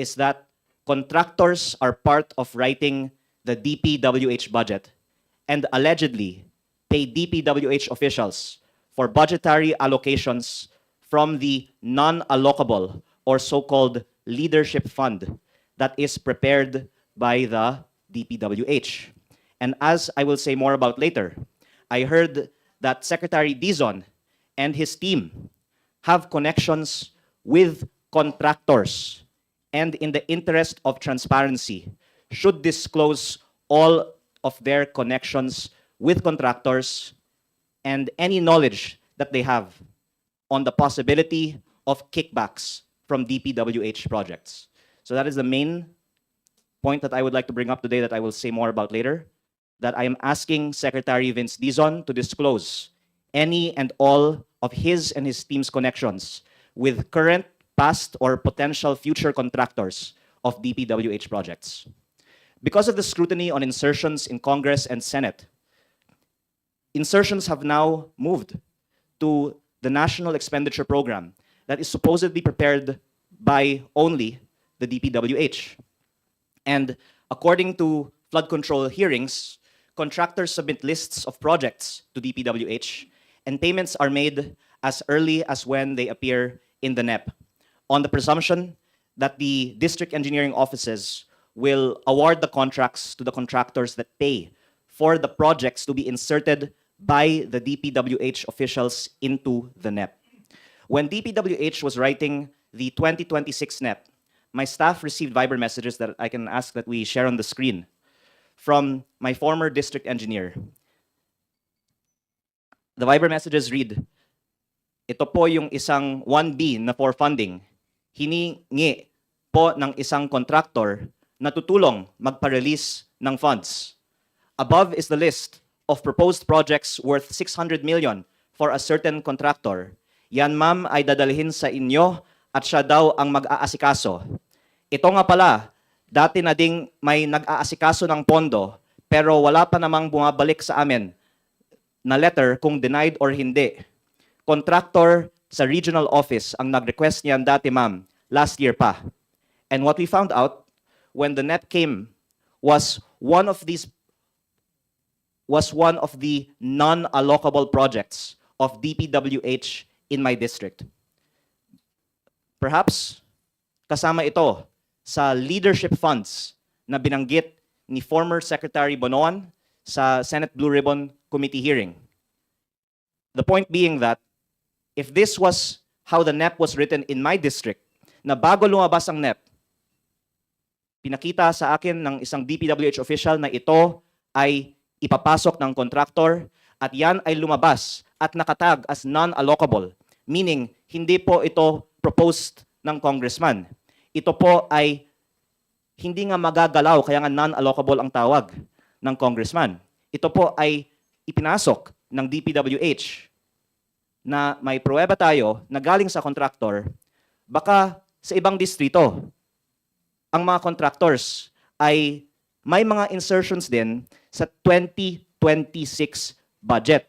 is that contractors are part of writing the DPWH budget and allegedly pay DPWH officials for budgetary allocations from the non-allocable or so-called leadership fund that is prepared by the DPWH. And as I will say more about later, I heard that Secretary Dizon and his team have connections with contractors, and in the interest of transparency, should disclose all of their connections with contractors and any knowledge that they have on the possibility of kickbacks from DPWH projects. So that is the main point that I would like to bring up today that I will say more about later, that I am asking Secretary Vince Dizon to disclose any and all of his and his team's connections with current, past, or potential future contractors of DPWH projects. Because of the scrutiny on insertions in Congress and Senate, insertions have now moved to the National Expenditure Program that is supposedly prepared by only the DPWH. And according to flood control hearings, contractors submit lists of projects to DPWH, and payments are made as early as when they appear in the NEP, on the presumption that the district engineering offices will award the contracts to the contractors that pay for the projects to be inserted by the DPWH officials into the NEP. When DPWH was writing the 2026 NEP, my staff received Viber messages that I can ask that we share on the screen from my former district engineer. The Viber messages read, "Ito po yung isang 1B na for funding. Hiningi po ng isang contractor na tutulong magpa-release ng funds. Above is the list of proposed projects worth 600 million for a certain contractor. Yan ma'am ay dadalhin sa inyo at siya daw ang mag-aasikaso. Ito nga pala, dati na ding may nag-aasikaso ng pondo pero wala pa namang bumabalik sa amin na letter kung denied or hindi. Contractor sa regional office ang nag-request niyan dati ma'am, last year pa. And what we found out when the NEP came was one of the non-allocable projects of DPWH in my district. Perhaps kasama ito sa leadership funds na binanggit ni former Secretary Bonoan sa Senate Blue Ribbon Committee hearing. The point being that if this was how the NEP was written in my district, na bago lumabas ang NEP, pinakita sa akin ng isang DPWH official na ito ay ipapasok ng contractor at yan ay lumabas at nakatag as non-allocable, meaning hindi po ito proposed ng congressman. Ito po ay hindi nga magagalaw, kaya nga non-allocable ang tawag ng congressman. Ito po ay ipinasok ng DPWH na may pruweba tayo na galing sa contractor, baka sa ibang distrito, ang mga contractors ay may mga insertions din sa 2026 budget,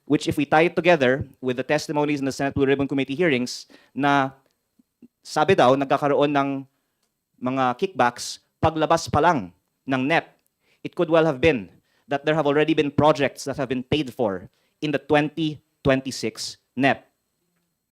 which if we tie it together with the testimonies in the Senate Blue Ribbon Committee hearings na sabi daw nagkakaroon ng mga kickbacks paglabas pa lang ng NEP, it could well have been that there have already been projects that have been paid for in the 2026 NEP.